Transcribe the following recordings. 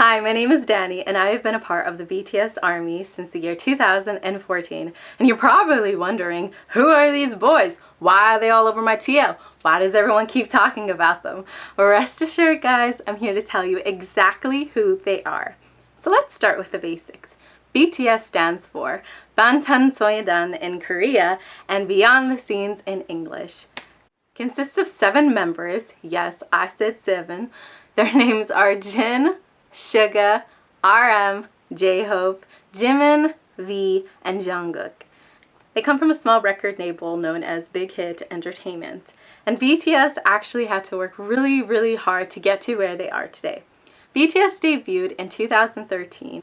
Hi, my name is Danny, and I have been a part of the BTS ARMY since the year 2014. And you're probably wondering, who are these boys? Why are they all over my TL? Why does everyone keep talking about them? Well, rest assured, guys, I'm here to tell you exactly who they are. So let's start with the basics. BTS stands for Bangtansoyeon in Korea and Beyond the Scenes in English. Consists of 7 members. Yes, I said 7. Their names are Jin, Suga, RM, JHope, Jimin, V, and Jungkook. They come from a small record label known as Big Hit Entertainment, and BTS actually had to work really hard to get to where they are today. BTS debuted in 2013.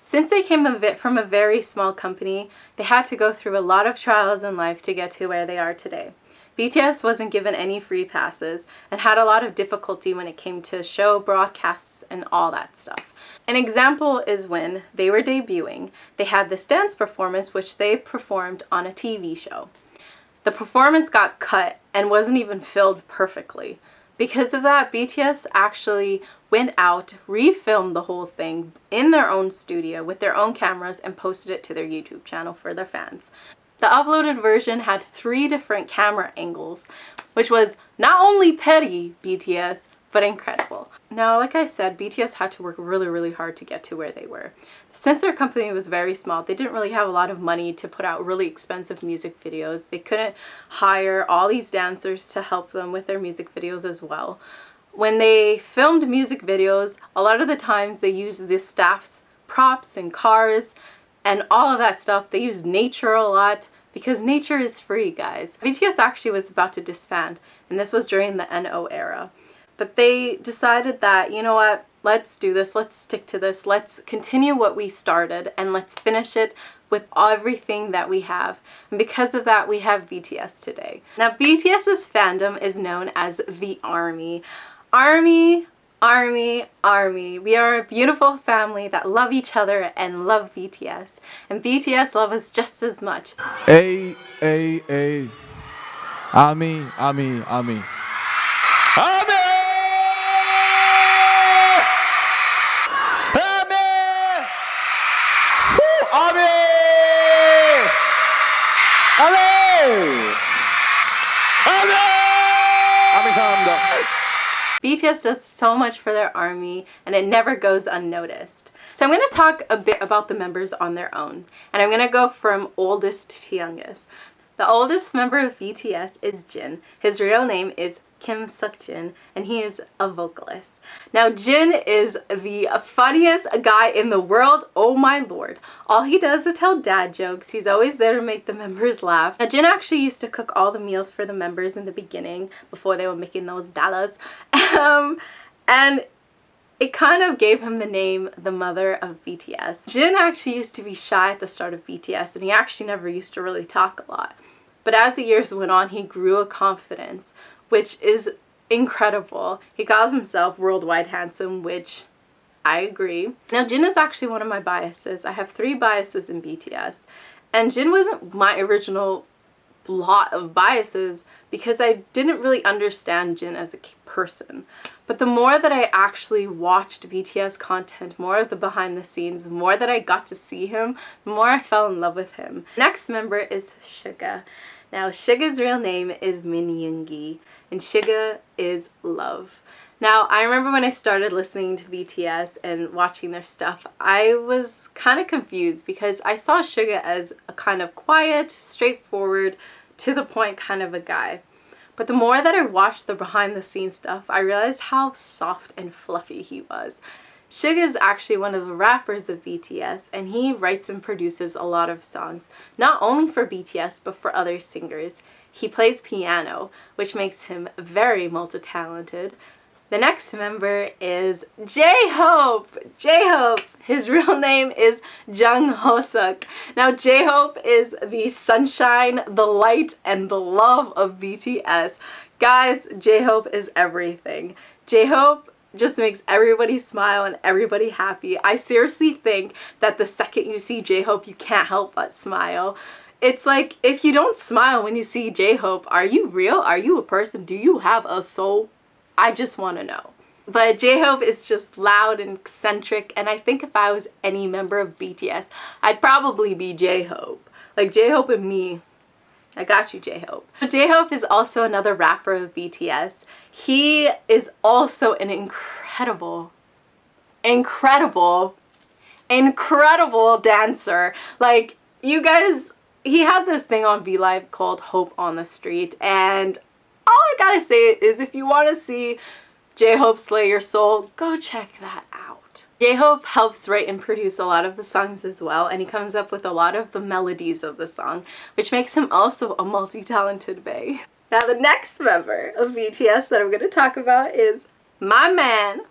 Since they came from a very small company, they had to go through a lot of trials in life to get to where they are today. BTS wasn't given any free passes and had a lot of difficulty when it came to show broadcasts and all that stuff. An example is when they were debuting, they had this dance performance which they performed on a TV show. The performance got cut and wasn't even filmed perfectly. Because of that, BTS actually went out, refilmed the whole thing in their own studio with their own cameras and posted it to their YouTube channel for their fans. The uploaded version had 3 different camera angles, which was not only petty BTS, but incredible. Now, like I said, BTS had to work really hard to get to where they were. Since their company was very small, they didn't really have a lot of money to put out really expensive music videos. They couldn't hire all these dancers to help them with their music videos as well. When they filmed music videos, a lot of the times they used the staff's props and cars and all of that stuff. They used nature a lot because nature is free, guys. BTS actually was about to disband, and this was during the NO era. But they decided that, you know what, let's do this, let's stick to this, let's continue what we started, and let's finish it with everything that we have. And because of that, we have BTS today. Now, BTS's fandom is known as the ARMY. ARMY. We are a beautiful family that love each other and love BTS. And BTS love us just as much. A. ARMY. ARMY. BTS does so much for their ARMY, and it never goes unnoticed. So I'm going to talk a bit about the members on their own, and I'm going to go from oldest to youngest. The oldest member of BTS is Jin. His real name is Kim Seokjin, and he is a vocalist. Now, Jin is the funniest guy in the world. Oh my lord. All he does is tell dad jokes. He's always there to make the members laugh. Now, Jin actually used to cook all the meals for the members in the beginning before they were making those dollars. And it kind of gave him the name the mother of BTS. Jin actually used to be shy at the start of BTS, and he actually never used to really talk a lot. But as the years went on, he grew a confidence, which is incredible. He calls himself worldwide handsome, which I agree. Now, Jin is actually one of my biases. I have 3 biases in BTS, and Jin wasn't my original lot of biases because I didn't really understand Jin as a person. But the more that I actually watched BTS content, more of the behind the scenes, the more that I got to see him, the more I fell in love with him. Next member is Suga. Now, Suga's real name is Min Yoongi, and Suga is love. Now, I remember when I started listening to BTS and watching their stuff, I was kind of confused because I saw Suga as a kind of quiet, straightforward, to the point kind of a guy. But the more that I watched the behind the scenes stuff, I realized how soft and fluffy he was. Suga is actually one of the rappers of BTS, and he writes and produces a lot of songs, not only for BTS, but for other singers. He plays piano, which makes him very multi-talented. The next member is JHope. JHope, his real name is Jungkook. Now, JHope is the sunshine, the light, and the love of BTS. Guys, JHope is everything. JHope just makes everybody smile and everybody happy. I seriously think that the second you see JHope, you can't help but smile. It's like, if you don't smile when you see JHope, are you real? Are you a person? Do you have a soul? I just want to know. But JHope is just loud and eccentric, and I think if I was any member of BTS, I'd probably be JHope. Like JHope and me. I got you, JHope. JHope is also another rapper of BTS. He is also an incredible dancer. Like, you guys, he had this thing on V Live called Hope on the Street, and all I gotta say is if you want to see JHope slay your soul, go check that out. JHope helps write and produce a lot of the songs as well, and he comes up with a lot of the melodies of the song, which makes him also a multi-talented bae. Now the next member of BTS that I'm going to talk about is my man,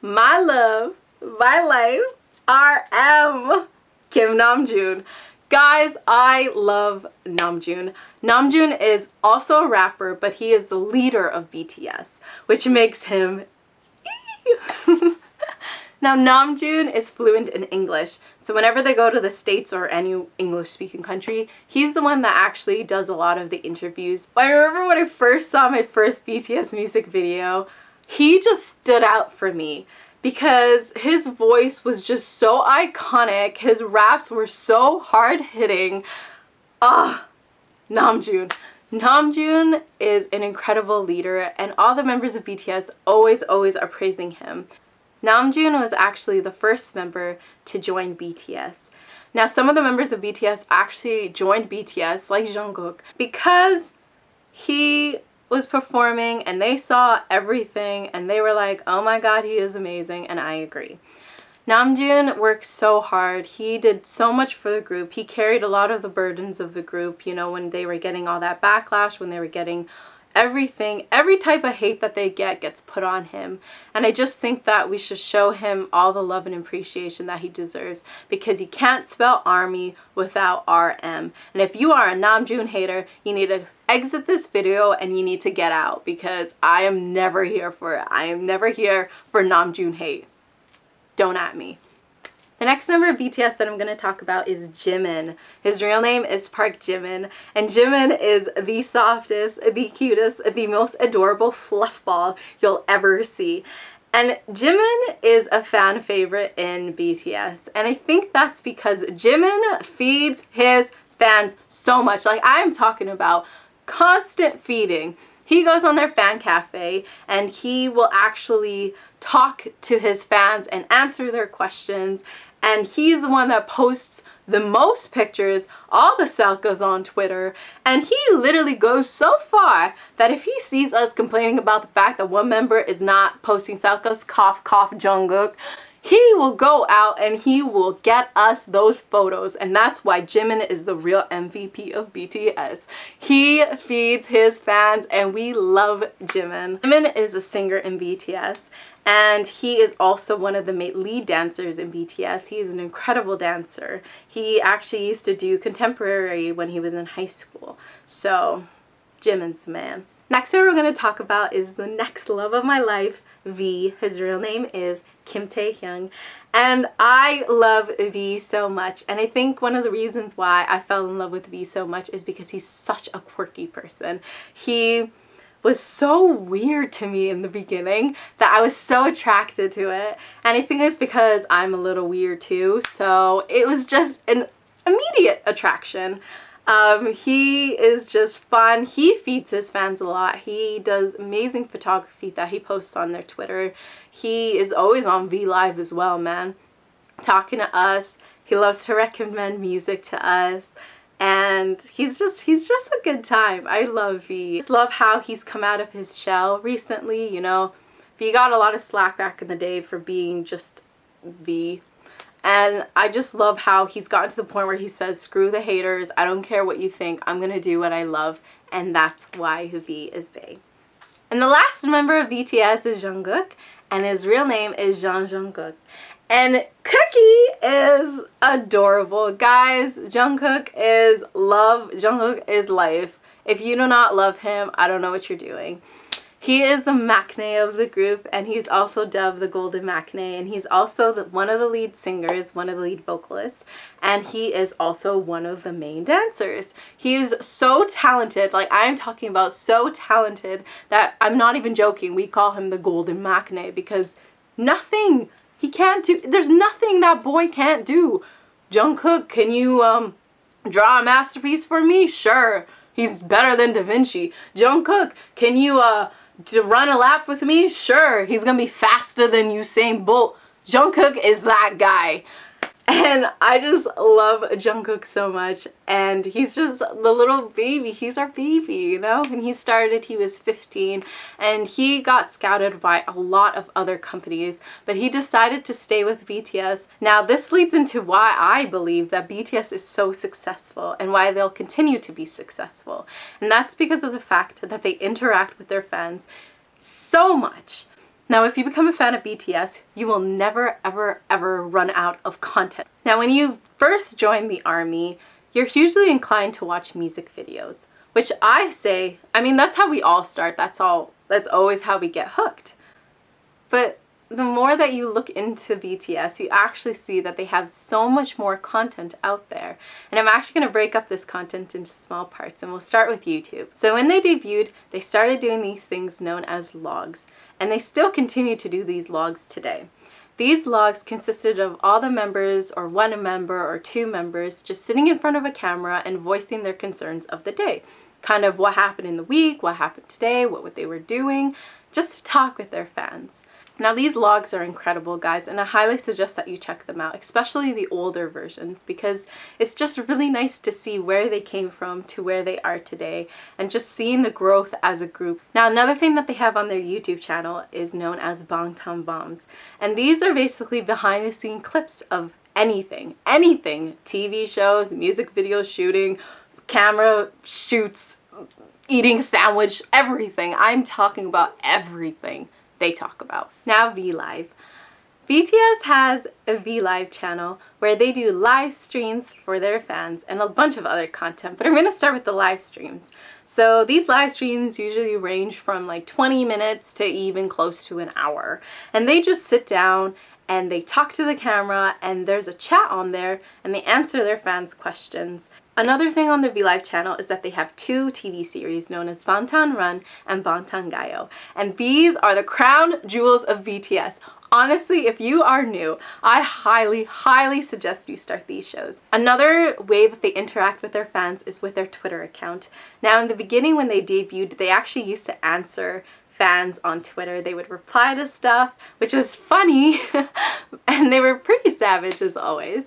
my love, my life, RM, Kim Namjoon. Guys, I love Namjoon. Namjoon is also a rapper, but he is the leader of BTS, which makes him Now, Namjoon is fluent in English, so whenever they go to the States or any English-speaking country, he's the one that actually does a lot of the interviews. I remember when I first saw my first BTS music video, he just stood out for me because his voice was just so iconic. His raps were so hard-hitting. Namjoon. Namjoon is an incredible leader, and all the members of BTS always are praising him. Namjoon was actually the first member to join BTS. Now, some of the members of BTS actually joined BTS, like Jungkook, because he was performing and they saw everything and they were like, oh my god, he is amazing, and I agree. Namjoon worked so hard. He did so much for the group. He carried a lot of the burdens of the group, you know, when they were getting all that backlash, when they were getting everything, every type of hate that they get gets put on him. And I just think that we should show him all the love and appreciation that he deserves, because you can't spell ARMY without RM. And if you are a Namjoon hater, you need to exit this video and you need to get out, because I am never here for it. I am never here for Namjoon hate. Don't at me. The next member of BTS that I'm going to talk about is Jimin. His real name is Park Jimin, and Jimin is the softest, the cutest, the most adorable fluffball you'll ever see. And Jimin is a fan favorite in BTS, and I think that's because Jimin feeds his fans so much. Like, I'm talking about constant feeding. He goes on their fan cafe and he will actually talk to his fans and answer their questions. And he's the one that posts the most pictures, all the selfies on Twitter. And he literally goes so far that if he sees us complaining about the fact that one member is not posting selfies, cough, cough, Jungkook, he will go out and he will get us those photos. And that's why Jimin is the real MVP of BTS. He feeds his fans and we love Jimin. Jimin is a singer in BTS, and he is also one of the lead dancers in BTS. He is an incredible dancer. He actually used to do contemporary when he was in high school. So, Jimin's the man. Next thing we're going to talk about is the next love of my life, V. His real name is Kim Taehyung, and I love V so much. And I think one of the reasons why I fell in love with V so much is because he's such a quirky person. He was so weird to me in the beginning that I was so attracted to it, and I think it's because I'm a little weird too, so it was just an immediate attraction. He is just fun. He feeds his fans a lot. He does amazing photography that he posts on their Twitter. He is always on V Live as well, man, talking to us. He loves to recommend music to us, and he's just a good time. I love V. I just love how he's come out of his shell recently. You know, V got a lot of slack back in the day for being just V. And I just love how he's gotten to the point where he says, screw the haters, I don't care what you think, I'm gonna do what I love, and that's why V is bae. And the last member of BTS is Jungkook, and his real name is Jungkook. And Cookie is adorable. Guys, Jungkook is love, Jungkook is life. If you do not love him, I don't know what you're doing. He is the maknae of the group, and he's also dubbed the Golden Maknae, and he's also one of the lead singers, one of the lead vocalists, and he is also one of the main dancers. He is so talented, like I'm talking about so talented that I'm not even joking. We call him the Golden Maknae because nothing he can't do. There's nothing that boy can't do. Jungkook, can you draw a masterpiece for me? Sure. He's better than Da Vinci. Jungkook, can you to run a lap with me? Sure. He's gonna be faster than Usain Bolt. Jungkook is that guy. And I just love Jungkook so much, and he's just the little baby. He's our baby, you know? When he started, he was 15, and he got scouted by a lot of other companies, but he decided to stay with BTS. Now, this leads into why I believe that BTS is so successful and why they'll continue to be successful. And that's because of the fact that they interact with their fans so much. Now, if you become a fan of BTS, you will never, ever, ever run out of content. Now, when you first join the ARMY, you're usually inclined to watch music videos, which I say, I mean, that's how we all start. That's always how we get hooked. But the more that you look into BTS, you actually see that they have so much more content out there. And I'm actually going to break up this content into small parts, and we'll start with YouTube. So when they debuted, they started doing these things known as logs, and they still continue to do these logs today. These logs consisted of all the members, or one member or two members, just sitting in front of a camera and voicing their concerns of the day. Kind of what happened in the week, what happened today, what they were doing, just to talk with their fans. Now, these logs are incredible, guys, and I highly suggest that you check them out, especially the older versions, because it's just really nice to see where they came from to where they are today, and just seeing the growth as a group. Now, another thing that they have on their YouTube channel is known as Bangtan Bombs, and these are basically behind-the-scenes clips of anything, TV shows, music videos, shooting, camera shoots, eating a sandwich, everything. I'm talking about everything they talk about. Now, V-Live. BTS has a V-Live channel where they do live streams for their fans and a bunch of other content, but I'm going to start with the live streams. So these live streams usually range from like 20 minutes to even close to an hour, and they just sit down and they talk to the camera, and there's a chat on there, and they answer their fans' questions. Another thing on the V-Live channel is that they have two TV series known as Bangtan Run and Bangtan Gayo, and these are the crown jewels of BTS. Honestly, if you are new, I highly, highly suggest you start these shows. Another way that they interact with their fans is with their Twitter account. Now, in the beginning when they debuted, they actually used to answer fans on Twitter. They would reply to stuff, which was funny, and they were pretty savage as always.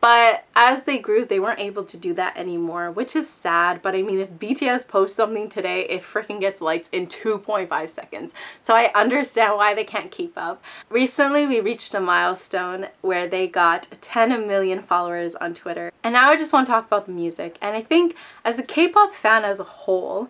But as they grew, they weren't able to do that anymore, which is sad. But I mean, if BTS posts something today, it freaking gets likes in 2.5 seconds. So I understand why they can't keep up. Recently, we reached a milestone where they got 10 million followers on Twitter. And now I just want to talk about the music. And I think as a K-pop fan as a whole,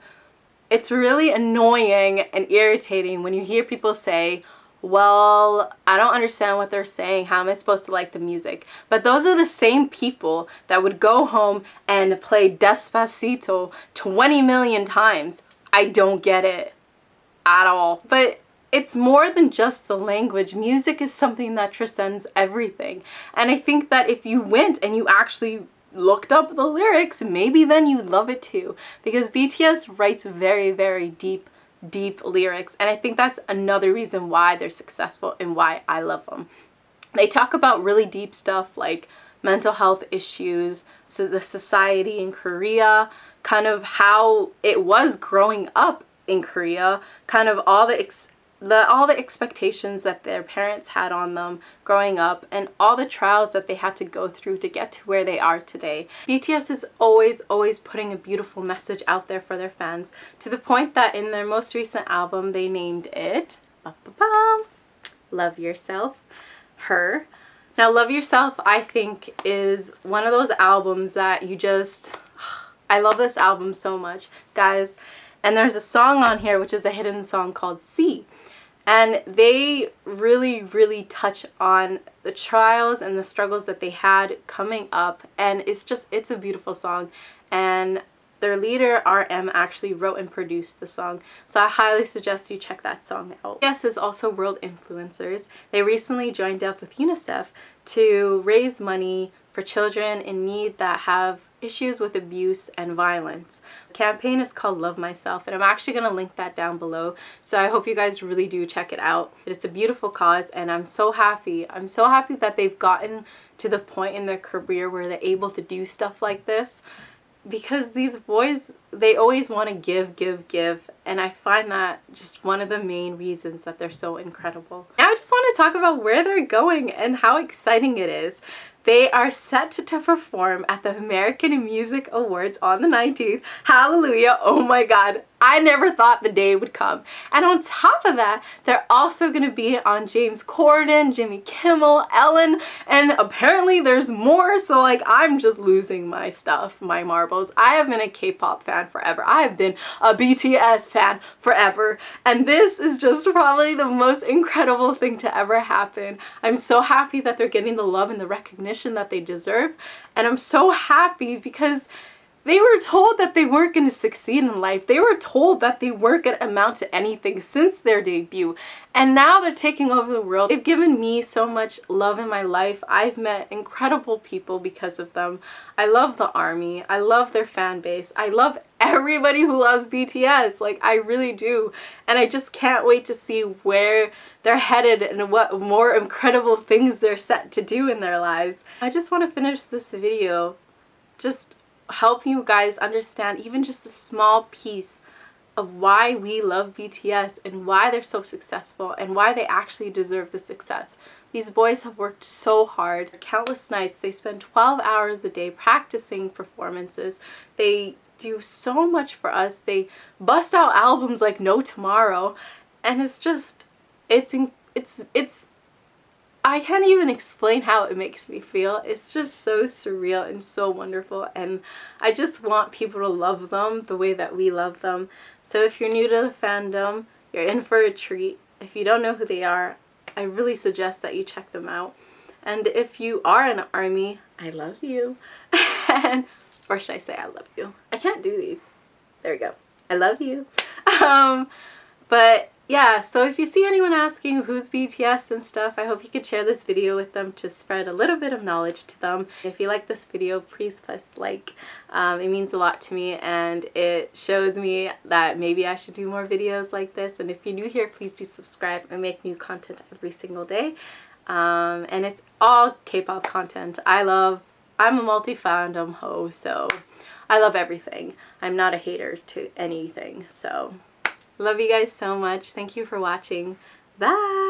it's really annoying and irritating when you hear people say, well, I don't understand what they're saying. How am I supposed to like the music? But those are the same people that would go home and play Despacito 20 million times. I don't get it at all. But it's more than just the language. Music is something that transcends everything. And I think that if you went and you actually looked up the lyrics, maybe then you'd love it too. Because BTS writes very, very deep lyrics, and I think that's another reason why they're successful and why I love them. They talk about really deep stuff like mental health issues, so the society in Korea, kind of how it was growing up in Korea, kind of all the expectations that their parents had on them growing up, and all the trials that they had to go through to get to where they are today. BTS is always putting a beautiful message out there for their fans, to the point that in their most recent album they named it Love Yourself, Her. Now, Love Yourself, I think, is one of those albums that you just, I love this album so much, guys. And there's a song on here which is a hidden song called See. And they really touch on the trials and the struggles that they had coming up. And it's a beautiful song. And their leader, RM, actually wrote and produced the song. So I highly suggest you check that song out. BTS is also world influencers. They recently joined up with UNICEF to raise money for children in need that have issues with abuse and violence. The campaign is called Love Myself, and I'm actually going to link that down below, so I hope you guys really do check it out. It's a beautiful cause, and I'm so happy. I'm so happy that they've gotten to the point in their career where they're able to do stuff like this, because these boys, they always want to give, and I find that just one of the main reasons that they're so incredible. Now I just want to talk about where they're going and how exciting it is. They are set to perform at the American Music Awards on the 19th. Hallelujah. Oh my God. I never thought the day would come. And on top of that, they're also going to be on Corden, Jimmy Kimmel, Ellen, and apparently there's more. So like, I'm just losing my stuff, my marbles. I have been a K-pop fan forever. I have been a BTS fan forever. And this is just probably the most incredible thing to ever happen. I'm so happy that they're getting the love and the recognition that they deserve, and I'm so happy because they were told that they weren't going to succeed in life. They were told that they weren't going to amount to anything since their debut, and now they're taking over the world. They've given me so much love in my life. I've met incredible people because of them. I love the ARMY. I love their fan base. I love everybody who loves BTS. Like, I really do. And I just can't wait to see where they're headed and what more incredible things they're set to do in their lives. I just want to finish this video just help you guys understand even just a small piece of why we love BTS and why they're so successful and why they actually deserve the success. These boys have worked so hard. Countless nights. They spend 12 hours a day practicing performances. They do so much for us. They bust out albums like no tomorrow, and it's just, it's I can't even explain how it makes me feel. It's just so surreal and so wonderful, and I just want people to love them the way that we love them. So if you're new to the fandom, you're in for a treat. If you don't know who they are, I really suggest that you check them out. And if you are an ARMY, I love you. And, or should I say I love you? I can't do these. There we go. I love you. But yeah, so if you see anyone asking who's BTS and stuff, I hope you could share this video with them to spread a little bit of knowledge to them. If you like this video, please press like. It means a lot to me, and it shows me that maybe I should do more videos like this. And if you're new here, please do subscribe. I make new content every single day. And it's all K-pop content. I'm a multi-fandom hoe, so I love everything. I'm not a hater to anything, so love you guys so much. Thank you for watching. Bye!